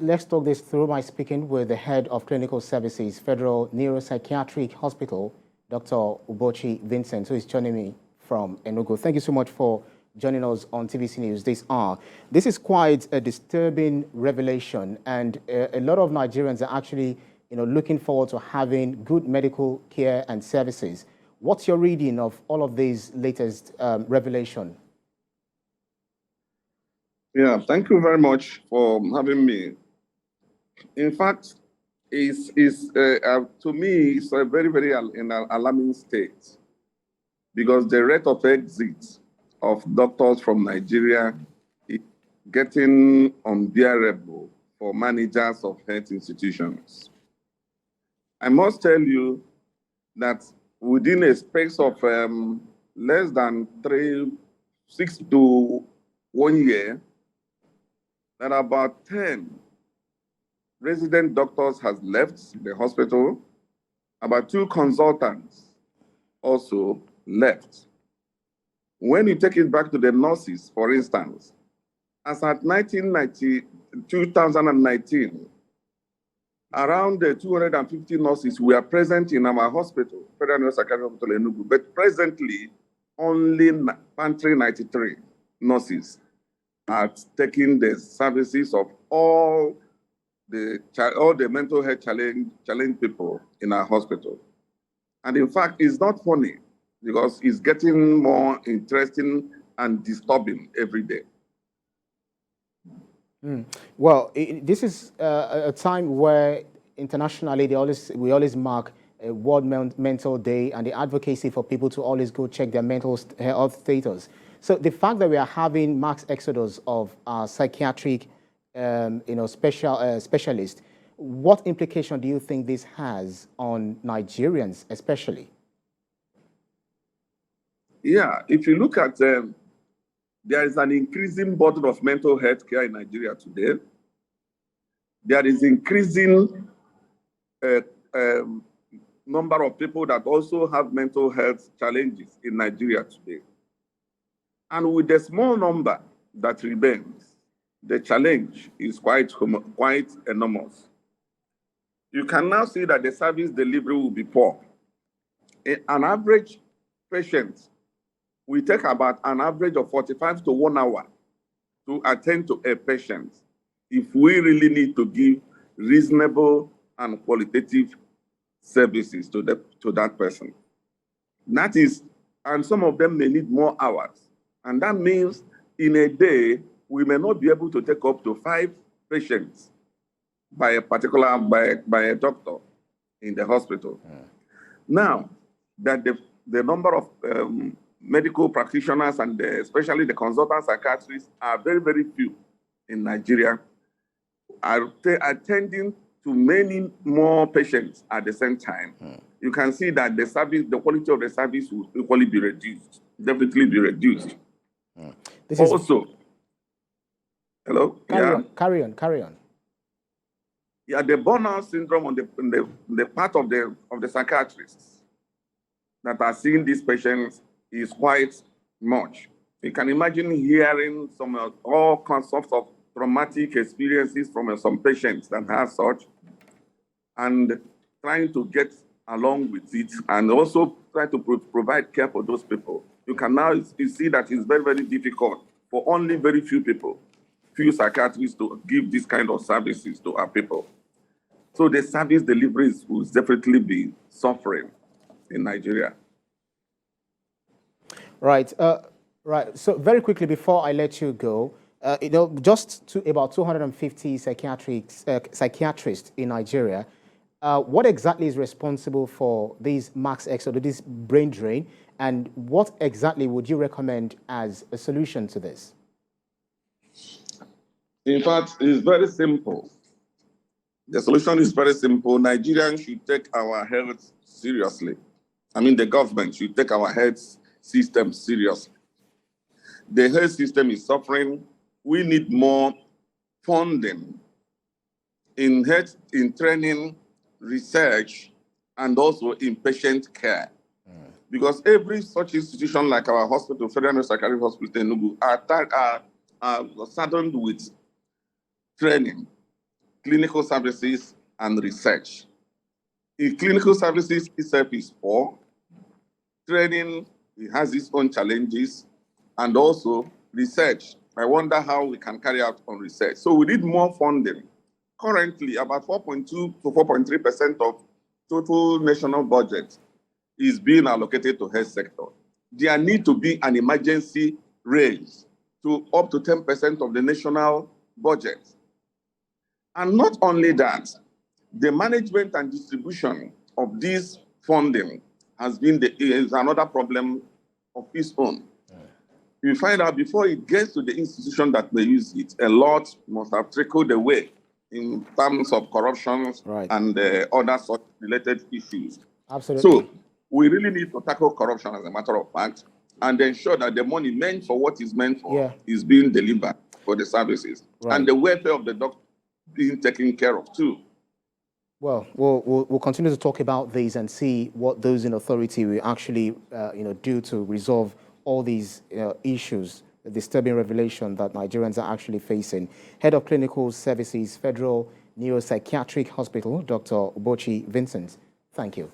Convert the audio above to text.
Let's talk this through by speaking with the head of clinical services, Federal Neuropsychiatric Hospital, Dr. Ubochi Vincent, who is joining me from Enugu. Thank you so much for joining us on TVC News this hour. This is quite a disturbing revelation, and a lot of Nigerians are actually, looking forward to having good medical care and services. What's your reading of all of these latest revelation? Yeah, thank you very much for having me. In fact, to me, it's a very, very alarming state because the rate of exit of doctors from Nigeria is getting unbearable for managers of health institutions. I must tell you that within a space of less than 6 to 1 year, that about 10 resident doctors has left the hospital. About 2 consultants also left. When you take it back to the nurses, for instance, as at 2019, around 250 nurses were present in our hospital, Federal Neuropsychiatric Hospital Enugu, but presently only 93 nurses are taking the services of all the mental health challenge people in our hospital. And in fact, it's not funny because it's getting more interesting and disturbing every day. Well, this is a time where internationally we always mark World Mental Day and the advocacy for people to always go check their mental health status. So the fact that we are having mass exodus of psychiatric specialists, what implication do you think this has on Nigerians especially? Yeah, if you look at there is an increasing burden of mental health care in Nigeria today. There is increasing number of people that also have mental health challenges in Nigeria today. And with the small number that remains, the challenge is quite enormous. You can now see that the service delivery will be poor. An average patient we take about an average of 45 to 1 hour to attend to a patient if we really need to give reasonable and qualitative services to that person. That is, and some of them may need more hours. And that means in a day, we may not be able to take up to 5 patients by a doctor in the hospital. Now, that the number of medical practitioners and especially the consultant psychiatrists are very, very few in Nigeria, are attending to many more patients at the same time. You can see that the quality of the service will equally be reduced, definitely be reduced. Hello? Carry on. Yeah, the burnout syndrome on the part of the psychiatrists that are seeing these patients is quite much. You can imagine hearing all kinds of traumatic experiences from some patients that have such, and trying to get along with it, and also try to provide care for those people. You can now see that it's very, very difficult for only very few psychiatrists to give this kind of services to our people. So the service deliveries will definitely be suffering in Nigeria. Right. Right. So very quickly before I let you go, about 250 psychiatrists in Nigeria. What exactly is responsible for these mass exodus, this brain drain, and what exactly would you recommend as a solution to this? In fact, it's very simple. The solution is very simple. Nigerians should take our health seriously. I mean, the government should take our health system seriously. The health system is suffering. We need more funding in health, in training, research, and also in patient care. Because every such institution like our hospital, Federal Neuropsychiatric Hospital in Enugu, are saddled with training clinical services, and research. In clinical services itself is poor. Training, it has its own challenges, and also research. I wonder how we can carry out on research. So we need more funding. Currently, about 4.2 to 4.3% of total national budget is being allocated to health sector. There need to be an emergency raise to up to 10% of the national budget. And not only that, the management and distribution of this funding is another problem of its own. You find out before it gets to the institution that may use it, a lot must have trickled away in terms of corruption and other such related issues. Absolutely. So we really need to tackle corruption as a matter of fact and ensure that the money meant for what is meant for is being delivered for the services. And the welfare of the doctor being taken care of too. Well, we'll continue to talk about these and see what those in authority will actually do to resolve all these issues, the disturbing revelation that Nigerians are actually facing. Head of Clinical Services, Federal Neuropsychiatric Hospital, Dr. Ubochi Vincent, thank you.